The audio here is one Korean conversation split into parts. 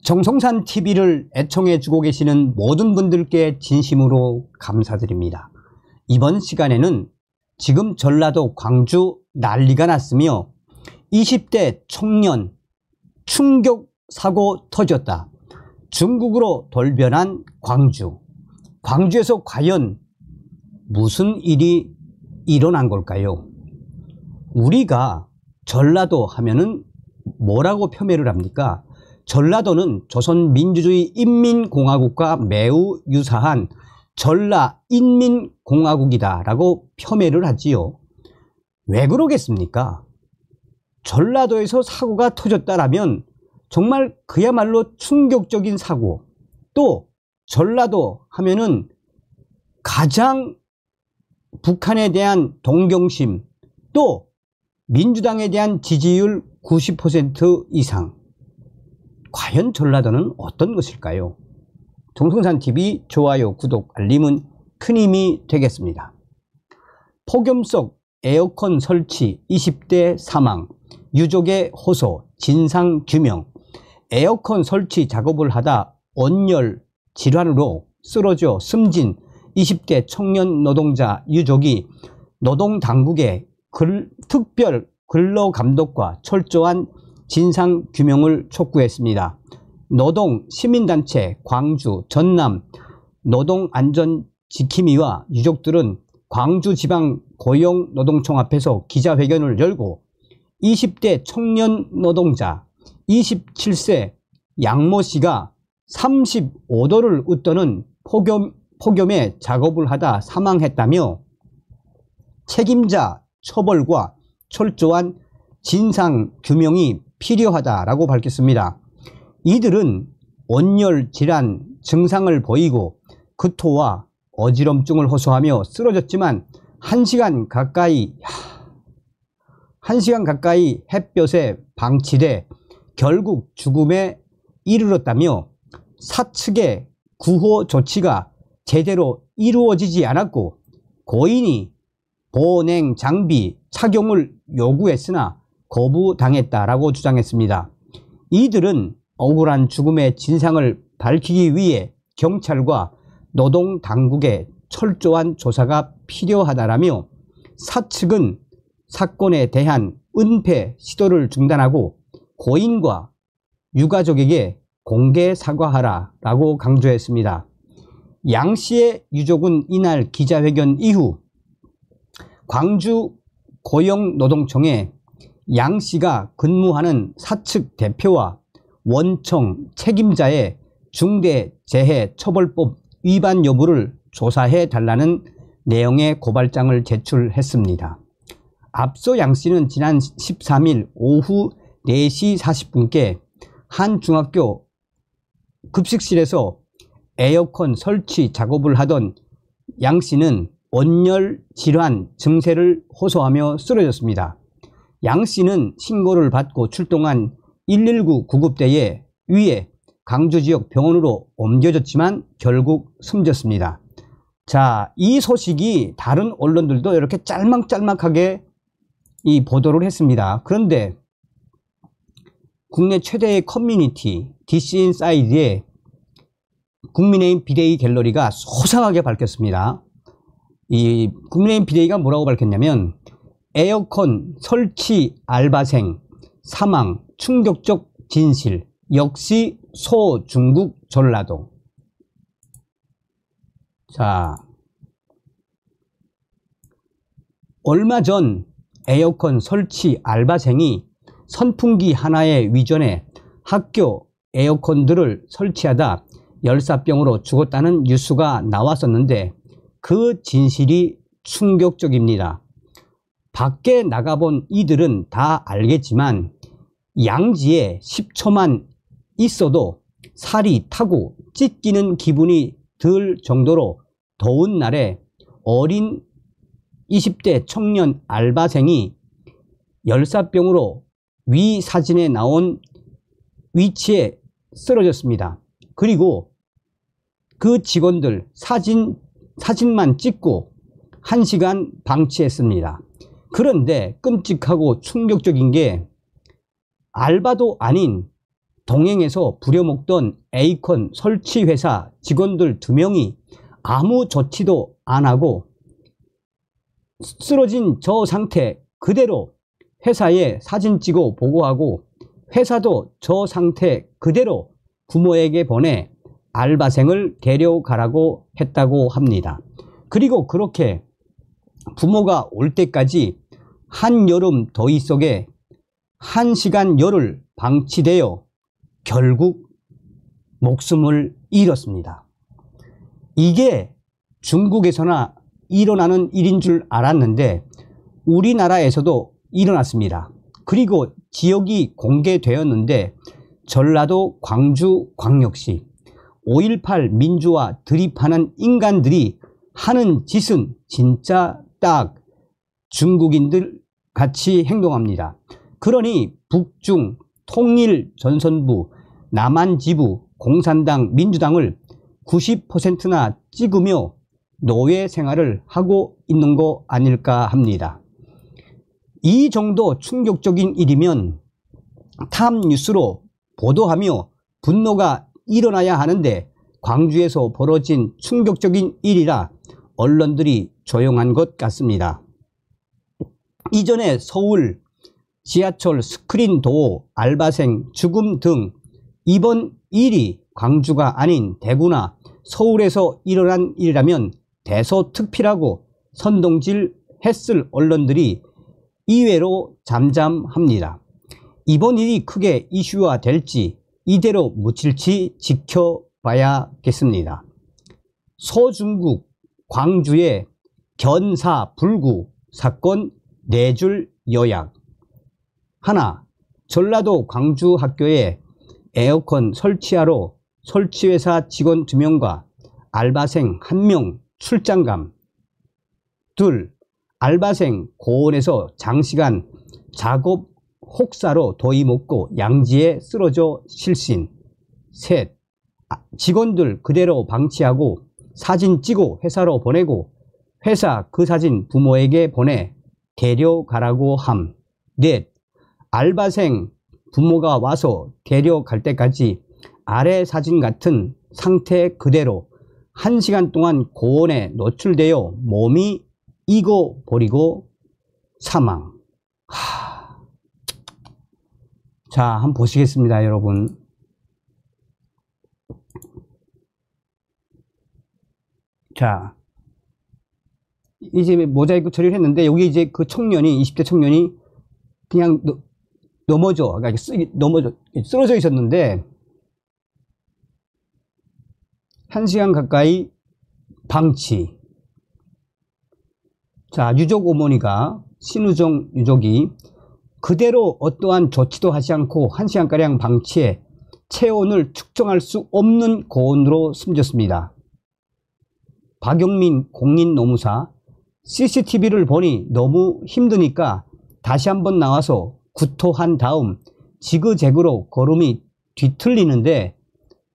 정성산 TV를 애청해 주고 계시는 모든 분들께 진심으로 감사드립니다. 이번 시간에는 지금 전라도 광주 난리가 났으며 20대 청년 충격 사고 터졌다. 중국으로 돌변한 광주. 광주에서 과연 무슨 일이 일어난 걸까요? 우리가 전라도 하면은 뭐라고 표명을 합니까? 전라도는 조선민주주의 인민공화국과 매우 유사한 전라인민공화국이다 라고 표명을 하지요. 왜 그러겠습니까? 전라도에서 사고가 터졌다라면 정말 그야말로 충격적인 사고, 또 전라도 하면은 가장 북한에 대한 동경심, 또 민주당에 대한 지지율 90% 이상. 과연 전라도는 어떤 것일까요? 정성산TV 좋아요, 구독, 알림은 큰 힘이 되겠습니다. 폭염 속 에어컨 설치 20대 사망, 유족의 호소, 진상규명. 에어컨 설치 작업을 하다 온열 질환으로 쓰러져 숨진 20대 청년 노동자 유족이 노동당국의 특별 근로감독과 철저한 진상규명을 촉구했습니다. 노동 시민단체 광주 전남 노동안전지킴이와 유족들은 광주지방 고용노동청 앞에서 기자회견을 열고 20대 청년 노동자 27세 양모 씨가 35도를 웃도는 폭염에 작업을 하다 사망했다며 책임자 처벌과 철저한 진상규명이 필요하다라고 밝혔습니다. 이들은 온열 질환 증상을 보이고 구토와 어지럼증을 호소하며 쓰러졌지만 1시간 가까이 햇볕에 방치돼 결국 죽음에 이르렀다며 사측의 구호 조치가 제대로 이루어지지 않았고 고인이 보냉 장비 착용을 요구했으나 거부당했다라고 주장했습니다. 이들은 억울한 죽음의 진상을 밝히기 위해 경찰과 노동당국의 철저한 조사가 필요하다라며 사측은 사건에 대한 은폐 시도를 중단하고 고인과 유가족에게 공개 사과하라라고 강조했습니다. 양 씨의 유족은 이날 기자회견 이후 광주 고용노동청에 양 씨가 근무하는 사측 대표와 원청 책임자의 중대재해처벌법 위반 여부를 조사해 달라는 내용의 고발장을 제출했습니다. 앞서 양 씨는 지난 13일 오후 4시 40분께 한 중학교 급식실에서 에어컨 설치 작업을 하던 양 씨는 온열 질환 증세를 호소하며 쓰러졌습니다. 양 씨는 신고를 받고 출동한 119 구급대에 의해 광주 지역 병원으로 옮겨졌지만 결국 숨졌습니다. 자, 이 소식이 다른 언론들도 이렇게 짤막짤막하게 보도를 했습니다. 그런데 국내 최대의 커뮤니티 DC인사이드에 국민의힘 비대위 갤러리가 소상하게 밝혔습니다. 이 국민의힘 비대위가 뭐라고 밝혔냐면 에어컨 설치 알바생 사망 충격적 진실 역시 소중국 전라도. 자, 얼마 전 에어컨 설치 알바생이 선풍기 하나에 위전해 학교 에어컨들을 설치하다 열사병으로 죽었다는 뉴스가 나왔었는데 그 진실이 충격적입니다. 밖에 나가본 이들은 다 알겠지만 양지에 10초만 있어도 살이 타고 찢기는 기분이 들 정도로 더운 날에 어린 20대 청년 알바생이 열사병으로 위 사진에 나온 위치에 쓰러졌습니다. 그리고 그 직원들 사진만 찍고 1시간 방치했습니다. 그런데 끔찍하고 충격적인 게 알바도 아닌 동행해서 부려먹던 에이컨 설치회사 직원들 2명이 아무 조치도 안 하고 쓰러진 저 상태 그대로 회사에 사진 찍어 보고하고 회사도 저 상태 그대로 부모에게 보내 알바생을 데려가라고 했다고 합니다. 그리고 그렇게 부모가 올 때까지 한여름 더위 속에 1시간 열흘 방치되어 결국 목숨을 잃었습니다. 이게 중국에서나 일어나는 일인 줄 알았는데 우리나라에서도 일어났습니다. 그리고 지역이 공개되었는데 전라도 광주광역시 5.18 민주화 드립하는 인간들이 하는 짓은 진짜 딱 중국인들 같이 행동합니다. 그러니 북중 통일전선부 남한지부 공산당 민주당을 90%나 찍으며 노예 생활을 하고 있는 거 아닐까 합니다. 이 정도 충격적인 일이면 탑뉴스로 보도하며 분노가 일어나야 하는데 광주에서 벌어진 충격적인 일이라 언론들이 조용한 것 같습니다. 이전에 서울 지하철 스크린 도어 알바생 죽음 등 이번 일이 광주가 아닌 대구나 서울에서 일어난 일이라면 대서특필하고 선동질 했을 언론들이 이외로 잠잠합니다. 이번 일이 크게 이슈화 될지 이대로 묻힐지 지켜봐야겠습니다. 서중국 광주의 견사불구 사건 4줄 요약. 하나, 전라도 광주 학교에 에어컨 설치하러 설치회사 직원 2명과 알바생 1명 출장감. 둘, 알바생 고온에서 장시간 작업 혹사로 더위 먹고 양지에 쓰러져 실신. 셋, 직원들 그대로 방치하고 사진 찍어 회사로 보내고 회사 그 사진 부모에게 보내 데려가라고 함. 넷, 알바생 부모가 와서 데려갈 때까지 아래 사진 같은 상태 그대로 1시간 동안 고온에 노출되어 몸이 익어버리고 사망. 자, 한번 보시겠습니다, 여러분. 자, 이제 모자이크 처리를 했는데 여기 이제 그 청년이 20대 청년이 그냥 그러니까 쓰러져 있었는데 1시간 가까이 방치. 자, 유족 어머니가 신우정 유족이 그대로 어떠한 조치도 하지 않고 1시간가량 방치해 체온을 측정할 수 없는 고온으로 숨졌습니다. 박용민 공인노무사 CCTV를 보니 너무 힘드니까 다시 한번 나와서 구토한 다음 지그재그로 걸음이 뒤틀리는데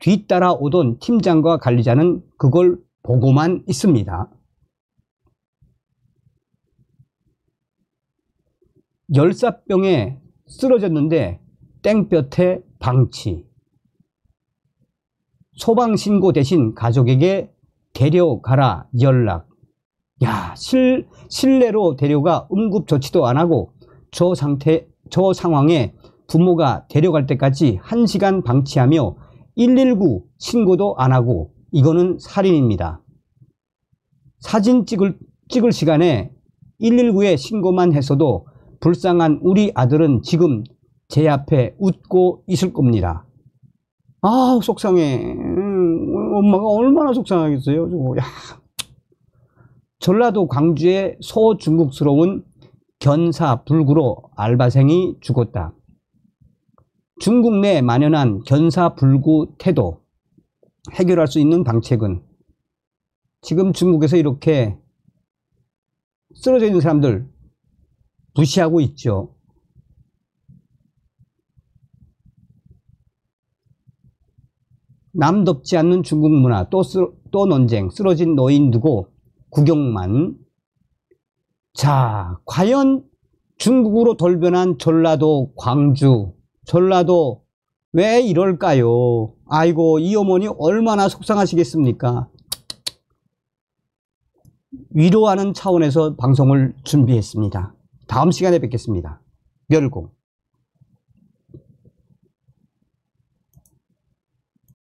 뒤따라 오던 팀장과 관리자는 그걸 보고만 있습니다. 열사병에 쓰러졌는데 땡볕에 방치. 소방신고 대신 가족에게 데려가라 연락. 야, 실내로 데려가 응급조치도 안하고 저 상황에 부모가 데려갈 때까지 1시간 방치하며 119 신고도 안하고 이거는 살인입니다. 사진 찍을 시간에 119에 신고만 했어도 불쌍한 우리 아들은 지금 제 앞에 웃고 있을 겁니다. 아, 속상해. 엄마가 얼마나 속상하겠어요. 저거. 야. 전라도 광주의 소중국스러운 견사불구로 알바생이 죽었다. 중국 내 만연한 견사불구 태도, 해결할 수 있는 방책은 지금 중국에서 이렇게 쓰러져 있는 사람들 무시하고 있죠. 남덥지 않는 중국 문화, 또 논쟁, 쓰러진 노인 두고 구경만. 자, 과연 중국으로 돌변한 전라도 광주, 전라도 왜 이럴까요? 아이고, 이 어머니 얼마나 속상하시겠습니까? 위로하는 차원에서 방송을 준비했습니다. 다음 시간에 뵙겠습니다. 멸공.